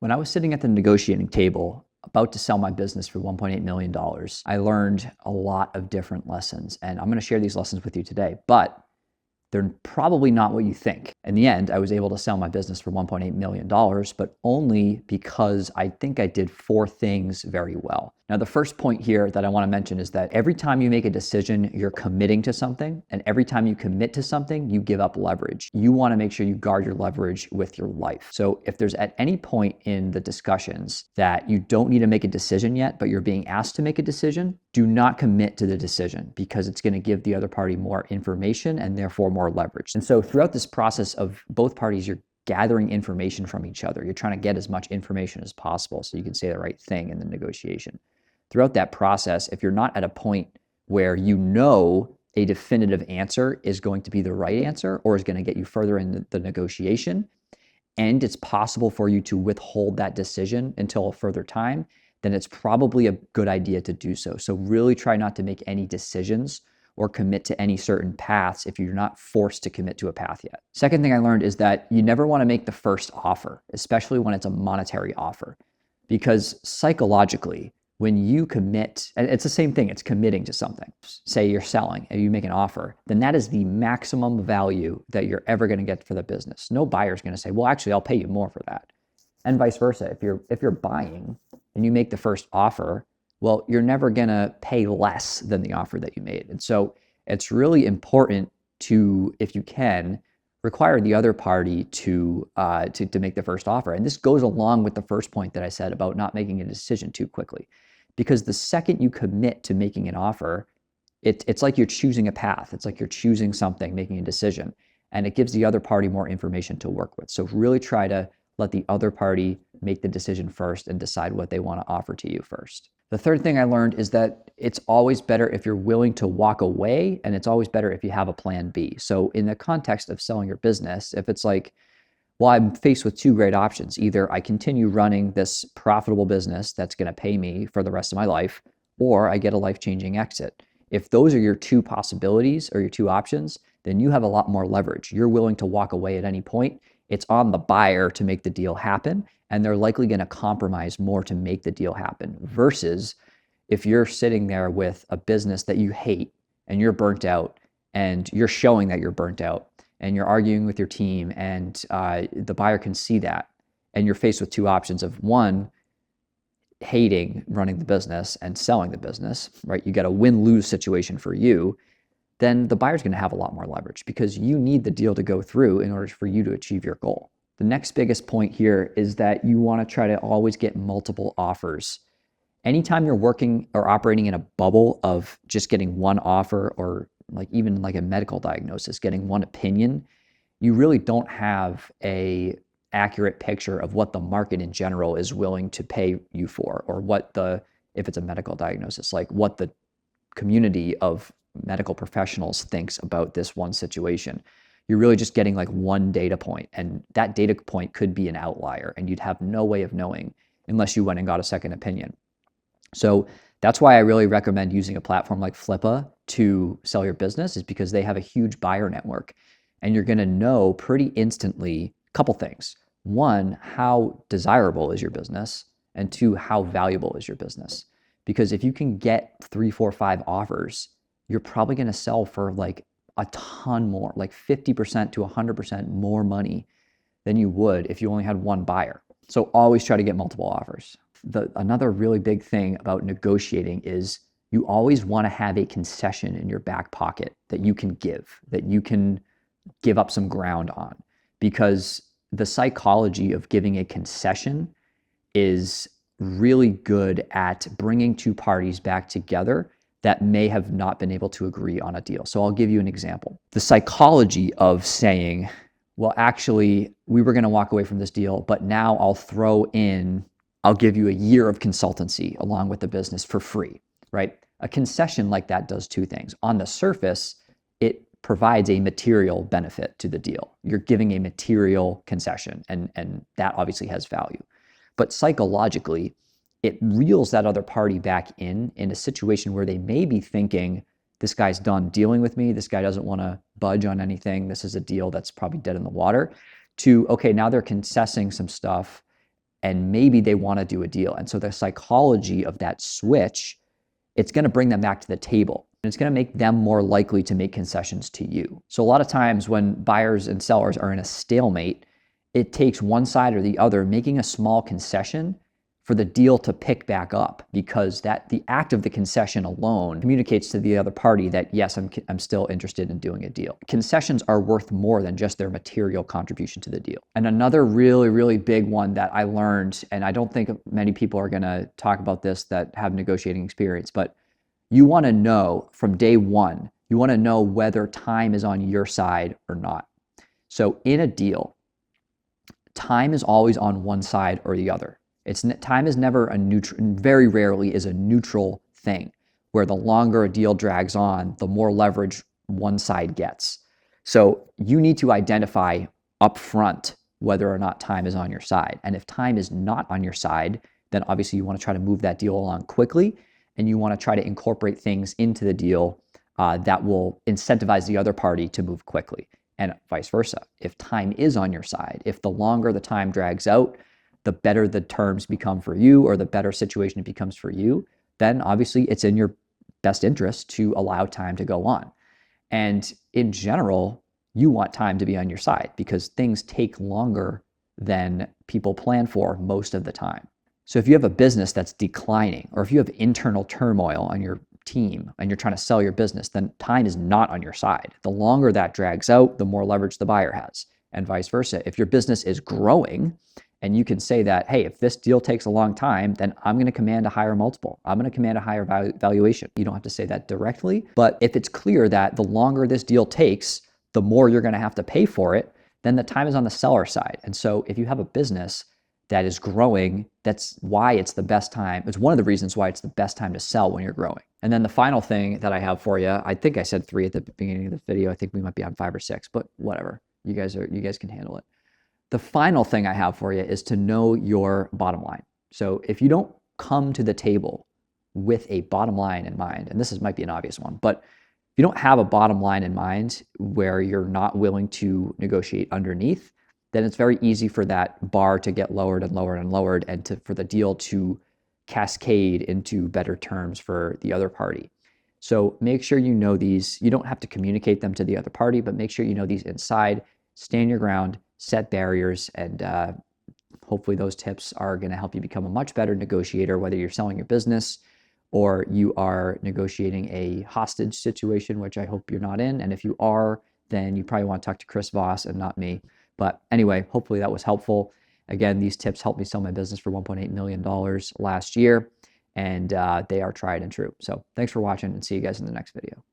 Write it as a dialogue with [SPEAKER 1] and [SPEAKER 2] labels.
[SPEAKER 1] When I was sitting at the negotiating table, about to sell my business for $1.8 million, I learned a lot of different lessons. And I'm going to share these lessons with you today. But they're probably not what you think. In the end, I was able to sell my business for $1.8 million, but only because I think I did four things very well. Now, the first point here that I want to mention is that every time you make a decision, you're committing to something. And every time you commit to something, you give up leverage. You want to make sure you guard your leverage with your life. So if there's at any point in the discussions that you don't need to make a decision yet, but you're being asked to make a decision, do not commit to the decision because it's going to give the other party more information and therefore more leverage. And so throughout this process of both parties, you're gathering information from each other. You're trying to get as much information as possible so you can say the right thing in the negotiation. Throughout that process, if you're not at a point where you know a definitive answer is going to be the right answer or is going to get you further in the negotiation, and it's possible for you to withhold that decision until a further time, then it's probably a good idea to do so. So really try not to make any decisions or commit to any certain paths if you're not forced to commit to a path yet. Second thing I learned is that you never want to make the first offer, especially when it's a monetary offer, because psychologically, when you commit, and it's the same thing, it's committing to something. Say you're selling and you make an offer, then that is the maximum value that you're ever going to get for the business. No buyer's going to say, well, actually, I'll pay you more for that. And vice versa. If you're buying and you make the first offer, well, you're never going to pay less than the offer that you made. And so it's really important to, if you can, require the other party to make the first offer. And this goes along with the first point that I said about not making a decision too quickly. Because the second you commit to making an offer, it's like you're choosing a path. It's like you're choosing something, making a decision. And it gives the other party more information to work with. So really try to let the other party make the decision first and decide what they want to offer to you first. The third thing I learned is that it's always better if you're willing to walk away, and it's always better if you have a plan B. So in the context of selling your business, if it's like, well, I'm faced with two great options. Either I continue running this profitable business that's going to pay me for the rest of my life, or I get a life-changing exit. If those are your two possibilities or your two options, then you have a lot more leverage. You're willing to walk away at any point. It's on the buyer to make the deal happen, and they're likely going to compromise more to make the deal happen versus if you're sitting there with a business that you hate and you're burnt out and you're showing that you're burnt out and you're arguing with your team and the buyer can see that, and you're faced with two options of one, hating running the business and selling the business, right? You got a win-lose situation for you, then the buyer's going to have a lot more leverage because you need the deal to go through in order for you to achieve your goal. The next biggest point here is that you want to try to always get multiple offers. Anytime you're working or operating in a bubble of just getting one offer or like even like a medical diagnosis, getting one opinion, you really don't have a accurate picture of what the market in general is willing to pay you for, or what if it's a medical diagnosis, like what the community of medical professionals thinks about this one situation. You're really just getting like one data point, and that data point could be an outlier, and you'd have no way of knowing unless you went and got a second opinion. So that's why I really recommend using a platform like Flippa to sell your business, is because they have a huge buyer network, and you're going to know pretty instantly a couple things. One, how desirable is your business? And two, how valuable is your business? Because if you can get 3, 4, 5 offers, you're probably going to sell for like a ton more, like 50% to 100% more money than you would if you only had one buyer. So always try to get multiple offers. Another really big thing about negotiating is you always want to have a concession in your back pocket that you can give up some ground on, because the psychology of giving a concession is really good at bringing two parties back together that may have not been able to agree on a deal. So I'll give you an example. The psychology of saying, well, actually, we were going to walk away from this deal, but now I'll give you a year of consultancy along with the business for free, right? A concession like that does two things. On the surface, it provides a material benefit to the deal. You're giving a material concession, and that obviously has value. But psychologically, it reels that other party back in a situation where they may be thinking, this guy's done dealing with me. This guy doesn't want to budge on anything. This is a deal that's probably dead in the water. To, okay, now they're concessing some stuff and maybe they want to do a deal. And so the psychology of that switch, it's going to bring them back to the table. And it's going to make them more likely to make concessions to you. So a lot of times when buyers and sellers are in a stalemate, it takes one side or the other making a small concession for the deal to pick back up, because the act of the concession alone communicates to the other party that, yes, I'm still interested in doing a deal. Concessions are worth more than just their material contribution to the deal. And another really, really big one that I learned, and I don't think many people are going to talk about this that have negotiating experience, but you want to know from day one, you want to know whether time is on your side or not. So in a deal, time is always on one side or the other. Time is never a neutral, very rarely is a neutral thing, where the longer a deal drags on, the more leverage one side gets. So you need to identify upfront whether or not time is on your side. And if time is not on your side, then obviously you want to try to move that deal along quickly, and you want to try to incorporate things into the deal that will incentivize the other party to move quickly, and vice versa. If time is on your side, if the longer the time drags out, the better the terms become for you, or the better situation it becomes for you, then obviously it's in your best interest to allow time to go on. And in general, you want time to be on your side because things take longer than people plan for most of the time. So if you have a business that's declining, or if you have internal turmoil on your team and you're trying to sell your business, then time is not on your side. The longer that drags out, the more leverage the buyer has, and vice versa. If your business is growing, and you can say that, hey, if this deal takes a long time, then I'm going to command a higher multiple. I'm going to command a higher valuation. You don't have to say that directly, but if it's clear that the longer this deal takes, the more you're going to have to pay for it, then the time is on the seller side. And so if you have a business that is growing, that's why it's the best time. It's one of the reasons why it's the best time to sell when you're growing. And then the final thing that I have for you, I think I said 3 at the beginning of the video. I think we might be on 5 or 6, but whatever. You guys can handle it. The final thing I have for you is to know your bottom line. So if you don't come to the table with a bottom line in mind, and this might be an obvious one, but if you don't have a bottom line in mind where you're not willing to negotiate underneath, then it's very easy for that bar to get lowered and lowered and lowered, and for the deal to cascade into better terms for the other party. So make sure you know these. You don't have to communicate them to the other party, but make sure you know these inside. Stand your ground, set barriers, and hopefully those tips are going to help you become a much better negotiator, whether you're selling your business or you are negotiating a hostage situation, which I hope you're not in. And if you are, then you probably want to talk to Chris Voss and not me. But anyway, hopefully that was helpful. Again, these tips helped me sell my business for $1.8 million last year, and they are tried and true. So thanks for watching, and see you guys in the next video.